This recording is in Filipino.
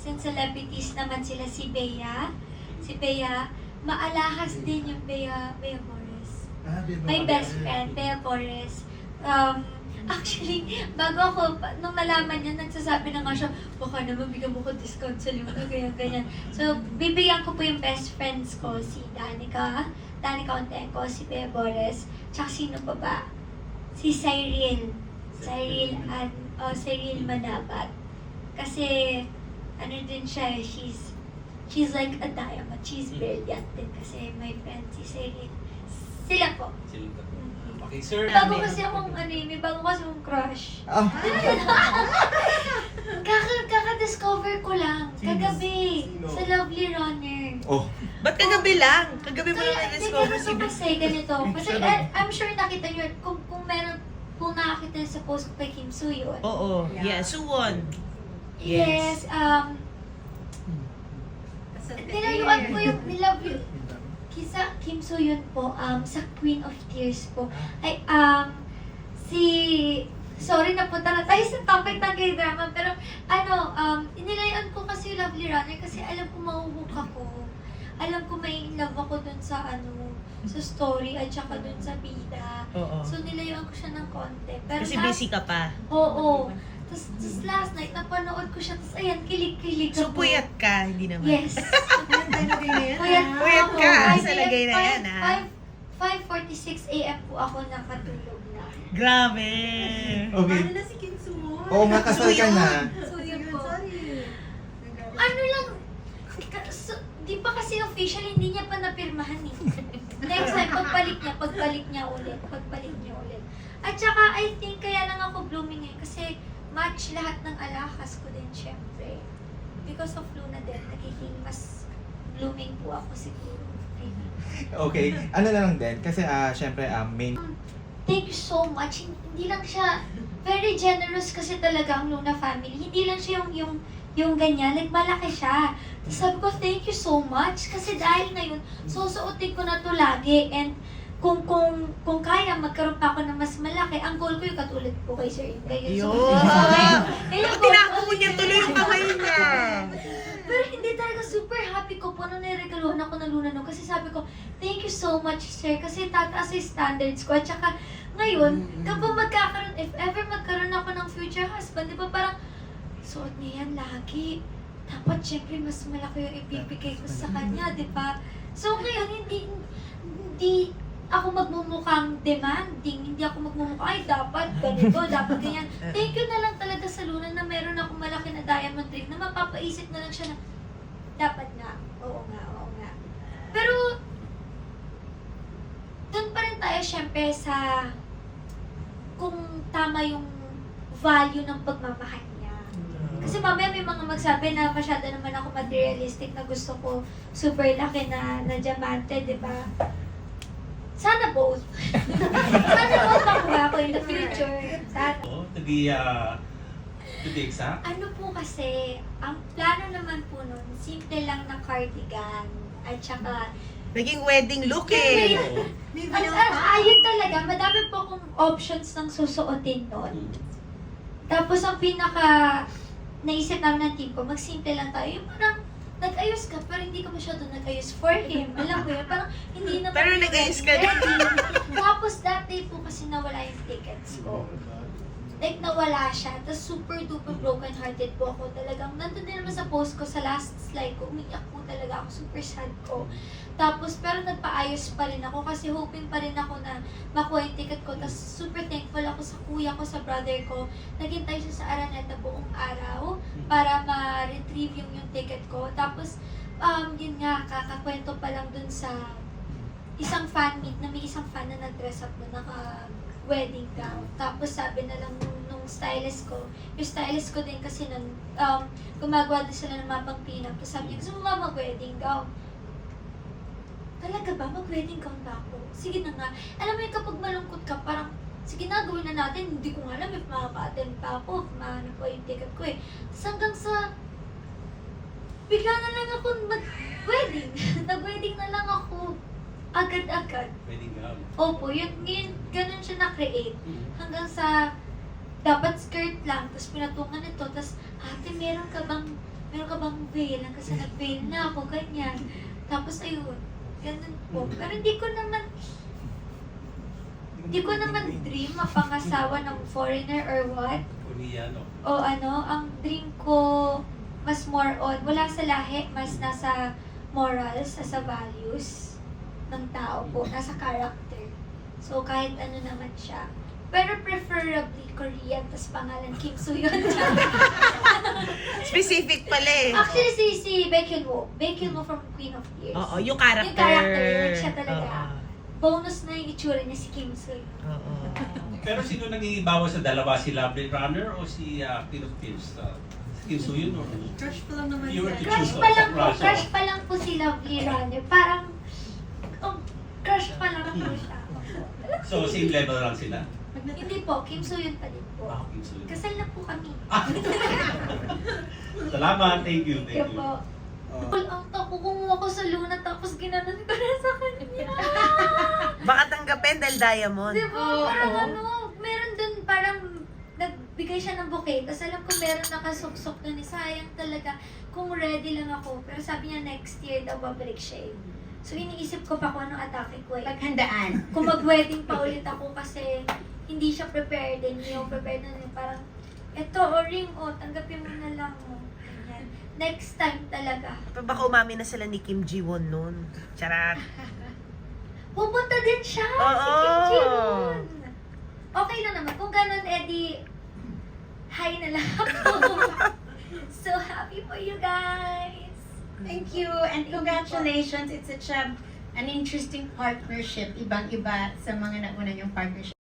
since celebrities naman sila si Bea, maalahas din yung Bea Forrest. My best friend, Bea Forrest. Actually, bago ako, nung nalaman niya, nagsasabi na nga siya, baka naman bigyan mo ko discount sa lima, ganyan. So, bibigyan ko po yung best friends ko, si Danica Ontenco, si Bea Forrest, tsaka sino pa ba? Si Cyril Manabat. Kasi, ano din siya, she's like a diamond, she's brilliant din kasi my friend si Cyril. Sila po. Okay, sir. Bago kasi akong may bago kasi akong crush. Kaka-discover ko lang, kagabi, sa Lovely Runner. Oh. Ba't kagabi lang? Kagabi mo lang na-discover si ganito kasi, ganito. Kasi I'm sure nakita nyo, kung nakakita nyo sa post ko kay Kim Soo yun. Oo. Yeah, Suwon. Yes, nilayuan ko yung nilove you. Kisa Kim Soo Hyun po, sa Queen of Tears po. Ay, sorry napunta na tayo sa topic ng K-drama, pero inilayan ko kasi yung Lovely Runner kasi alam ko mahuhook ako. Alam ko may in love ako dun sa sa story at saka dun sa bida. Oo. So nilayuan ko siya ng konti. Pero Kasi busy ka pa. Oo. Tapos last night, napanood ko siya, tapos ayan, kilig-kilig So, ako. puyat ka, hindi naman. Yes. Puyat ka sa lagay na yan, ha? 5:46 a.m. po ako nakatulog na. Grabe. Okay. Paano na si Kim Soo mo? Oo nga, kasal ka na. So yun po. Sorry. Ano lang, di pa kasi official, hindi niya pa napirmahan eh. Next time, pagbalik niya ulit. At saka, I think kaya lang ako blooming ngayon kasi match lahat ng alahas ko din, syempre. Because of Luna din, nagiging mas blooming po ako siguro. Okay. Ano na lang din, kasi syempre main... Thank you so much. Hindi lang siya, very generous kasi talaga ang Luna family. Hindi lang siya yung ganyan, like malaki siya. Tapos sabi ko, thank you so much. Kasi dahil ngayon, susuotin ko na to lagi. And kung kaya, magkaroon pa ako ng mas malaki, ang goal ko yung katulad po kay Sir Inday. Yun. Tinako mo niya tuloy yung kamay niya. Pero hindi talaga super happy ko po nung niregaluhan ako ng Luna no. Kasi sabi ko, thank you so much, sir. Kasi tataas yung standards ko. At saka, ngayon, kapag if ever magkaroon ako ng future husband, di ba parang, suot niya yan lagi. Dapat, syempre, mas malaki yung ibibigay ko sa kanya, di ba? So, ngayon, hindi ako magmumukhang demanding, hindi ako magmumukhang, ay, dapat ganito, dapat ganyan. Thank you na lang talaga sa Luna na meron akong malaki na diamond ring na mapapaisip na lang siya na, dapat nga, oo nga. Pero, dun pa rin tayo syempre sa kung tama yung value ng pagmamahal niya. Kasi mamaya may mga magsabi na masyado naman ako materialistic na gusto ko super laki na diamante, di ba? Sana both. Sana both makuha ko in the future. Sana. To be exact. Ano po kasi, ang plano naman po nun, simple lang na cardigan. At saka, Naging wedding look eh. ayun talaga, madami po akong options ng susuotin nun. Tapos ang naisip namin ng team ko, magsimple lang tayo. Yung parang, nag-ayos ka, pero hindi ka masyado nag-ayos for him. Alam mo yun, parang hindi naman. Pero nag-ayos ka din. Tapos that day po kasi nawala yung tickets ko. Like, nawala siya. Tapos super duper broken hearted po ako. Talagang, nandun din naman sa post ko, sa last slide ko, umiyak po talaga ako. Super sad ko. Tapos, pero nagpaayos pa rin ako kasi hoping pa rin ako na makuha yung ticket ko. Tapos, super thankful ako sa kuya ko, sa brother ko. Naghintay siya sa Araneta buong araw para ma-retrieve yung ticket ko. Tapos, yun nga, kakakwento pa lang dun sa isang fan meet na may isang fan na nag-dress up na naka-wedding gown. Tapos, sabi na lang nung stylist ko, yung stylist ko din kasi nun, gumagawa din sila ng mapang pinap. Tapos sabi niya, gusto mo ba mag-wedding gown? Talaga ba? Mag-wedding gown ba ako? Sige na nga. Alam mo yun, kapag malungkot ka, parang, sige na, gawin na natin. Hindi ko nga alam if makaka-attend pa ako, if maano po yung ticket ko eh. Tapos hanggang sa, bigla na lang ako mag-wedding. Nag-wedding na lang ako. Agad-agad. Wedding gown. Opo, yun, ganun siya na-create. Hanggang sa, dapat skirt lang, tapos pinatungan nito, tapos, ate, meron ka bang meron ka bang veil? Kasi nag-veil na ako, ganyan. Tapos ayun, ganun po. Pero hindi ko naman dream mapangasawa ng foreigner or what. Koreano. O ang dream ko mas more on, wala sa lahi, mas nasa morals, nasa values ng tao po, nasa character. So kahit ano naman siya. Pero preferably Korean, tas pangalan Kim Soo-yeon. Specific pala eh. Actually, si Baekhyun-woo. Baekhyun-woo from Queen of Tears. Oo, yung character. Yung character, yun siya talaga. Oo. Bonus na yung itsura niya si Kim Soo-yeon. Oo. Pero sino nangingibawa sa dalawa? Si Lovely Runner o si Queen of Tears? Si Kim Soo-yeon or? Crush pa lang naman You were siya. to Crush choose pa lang po, Crush, crush pa lang po si Lovely Runner. Parang, crush pa lang po siya. So, same level lang sila? Hindi po, Kim Soo-yeon pa din po. Kim Soo-yeon. Kasal na po kami. Salamat, thank you, Kaya thank you. po. Pull out ako, kumuha ko sa Luna tapos ginanon ko na sa kanya. Baka tanggapin dahil diamond. Di ba? Parang meron dun parang nagbigay siya ng bouquet. Tapos alam ko meron nakasuksok dun. Sayang talaga kung ready lang ako. Pero sabi niya next year daw babalik siya eh. So iniisip ko pa kung anong atake ko eh. Paghandaan. Kung mag-wedding pa ulit ako kasi hindi siya prepared. Hindi ako prepared na parang eto o ring o tanggapin mo na lang mo. Ganyan. Next time talaga. Baka umami na sila ni Kim Ji-won nun. Charat. Pupunta din siya si Oo. Kim Ji-won. Okay lang naman. Kung ganun, edi hi na lang ako. So happy for you guys. Thank you and congratulations. It's such an interesting partnership. Ibang-iba sa mga nauna niyong partnership.